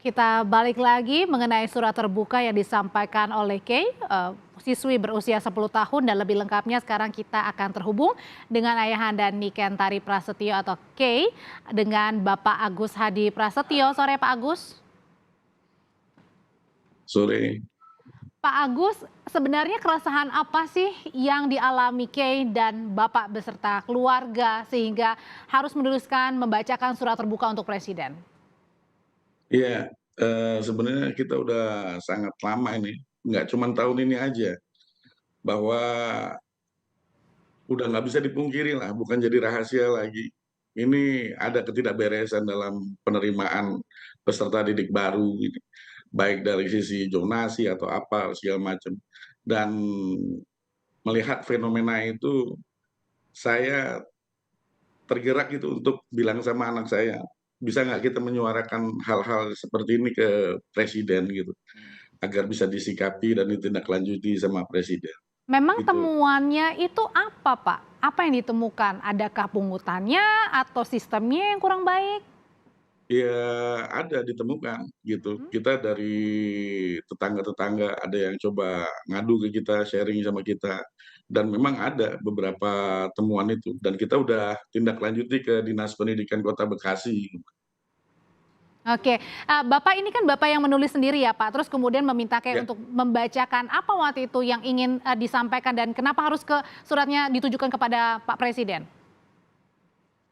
Kita balik lagi mengenai surat terbuka yang disampaikan oleh Kay, siswi berusia 10 tahun, dan lebih lengkapnya sekarang kita akan terhubung dengan ayahanda Niken Tari Prasetyo atau Kay dengan Bapak Agus Hadi Prasetyo. Sore Pak Agus. Sore. Pak Agus, sebenarnya keresahan apa sih yang dialami Kay dan Bapak beserta keluarga sehingga harus menuliskan membacakan surat terbuka untuk Presiden? Iya, sebenarnya kita udah sangat lama ini, nggak cuma tahun ini aja, bahwa udah nggak bisa dipungkiri lah, bukan jadi rahasia lagi. Ini ada ketidakberesan dalam penerimaan peserta didik baru ini, baik dari sisi zonasi atau apa segala macam. Dan melihat fenomena itu, saya tergerak gitu untuk bilang sama anak saya, bisa nggak kita menyuarakan hal-hal seperti ini ke presiden gitu, agar bisa disikapi dan ditindaklanjuti sama presiden, Memang gitu. temuannya itu apa, Pak? Apa yang ditemukan? Adakah pungutannya atau sistemnya yang kurang baik? Ya ada ditemukan gitu, Mhm. kita dari tetangga-tetangga ada yang coba ngadu ke kita, sharing sama kita, dan memang ada beberapa temuan itu, dan kita udah tindak lanjuti ke Dinas Pendidikan Kota Bekasi. Oke, Bapak ini kan Bapak yang menulis sendiri ya, Pak, terus kemudian meminta Ya, kayak untuk membacakan apa waktu itu yang ingin, disampaikan dan kenapa harus suratnya ditujukan kepada Pak Presiden?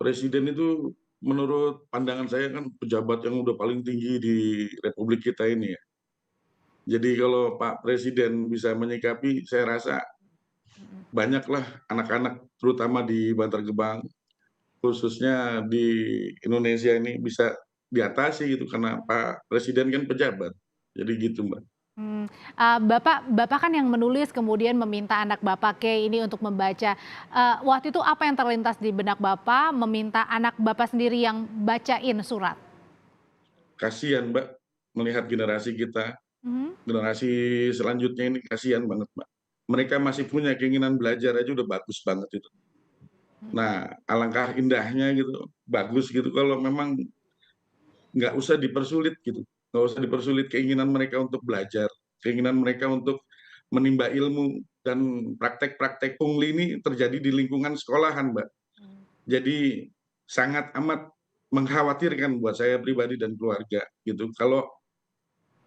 presiden itu menurut pandangan saya kan pejabat yang udah paling tinggi di republik kita ini ya. Jadi kalau Pak Presiden bisa menyikapi, saya rasa Mhm. banyaklah anak-anak terutama di Bantar Gebang, khususnya di Indonesia ini bisa diatasi gitu karena Pak Presiden kan pejabat. Jadi gitu, Mbak. Bapak Bapak kan yang menulis kemudian meminta anak Bapak Kay ini untuk membaca, waktu itu apa yang terlintas di benak Bapak meminta anak Bapak sendiri yang bacain surat? Kasihan, Mbak, melihat generasi kita, Mhm. generasi selanjutnya ini kasihan banget, Mbak. Mereka masih punya keinginan belajar aja udah bagus banget itu. Nah, alangkah indahnya gitu, bagus gitu kalau memang nggak usah dipersulit gitu, nggak usah dipersulit keinginan mereka untuk belajar, keinginan mereka untuk menimba ilmu, dan praktek-praktek pungli ini terjadi di lingkungan sekolahan, Mbak. Jadi sangat amat mengkhawatirkan buat saya pribadi dan keluarga gitu, kalau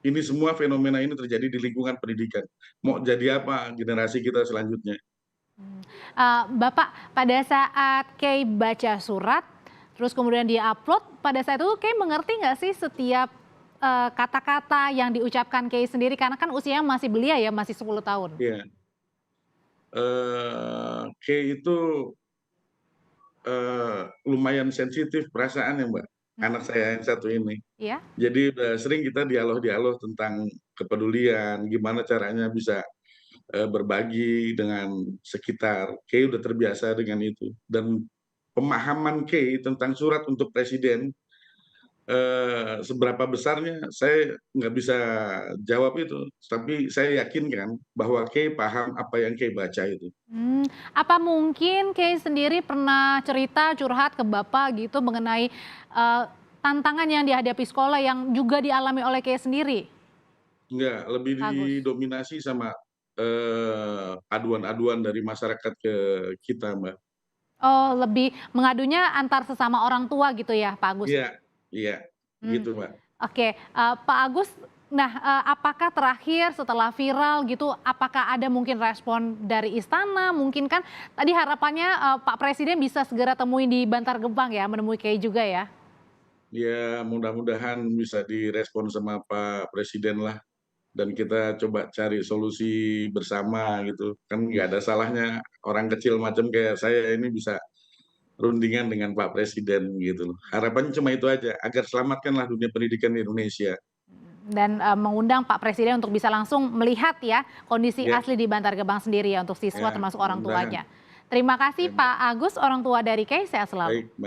ini semua fenomena ini terjadi di lingkungan pendidikan. Mau jadi apa generasi kita selanjutnya? Bapak pada saat Kay baca surat, terus kemudian dia-upload, pada saat itu Kay mengerti nggak sih setiap, kata-kata yang diucapkan Kay sendiri? Karena kan usianya masih belia ya, masih 10 tahun. Iya, K itu, lumayan sensitif perasaannya, Mbak, anak Mhm. saya yang satu ini. Iya? Jadi udah sering kita dialog-dialog tentang kepedulian, gimana caranya bisa, berbagi dengan sekitar. K udah terbiasa dengan itu, dan pemahaman K tentang surat untuk presiden, seberapa besarnya saya nggak bisa jawab itu, tapi saya yakinkan bahwa K paham apa yang K baca itu. Apa mungkin Kay sendiri pernah cerita, curhat ke Bapak gitu mengenai, tantangan yang dihadapi sekolah yang juga dialami oleh Kay sendiri? Enggak, lebih Pak Agus? didominasi sama, aduan-aduan dari masyarakat ke kita, Mbak. Oh, lebih mengadunya antar sesama orang tua gitu ya, Pak Agus? Iya, iya, Mmm, gitu, Mbak. oke, Pak Agus, nah, apakah terakhir setelah viral gitu, apakah ada mungkin respon dari istana? Mungkin kan tadi harapannya, Pak Presiden bisa segera temuin di Bantar Gebang ya, menemui Kay juga ya? Ya mudah-mudahan bisa direspon sama Pak Presiden lah, dan kita coba cari solusi bersama gitu. Kan nggak ada salahnya orang kecil macam kayak saya ini bisa rundingan dengan Pak Presiden gitu loh. Harapannya cuma itu aja, agar selamatkanlah dunia pendidikan di Indonesia. Dan, mengundang Pak Presiden untuk bisa langsung melihat ya kondisi Ya, asli di Bantar Gebang sendiri ya untuk siswa ya, termasuk orang mudah-mudahan. tuanya. Terima kasih Ya, Mbak. Pak Agus, orang tua dari Kay, sehat selalu. Baik.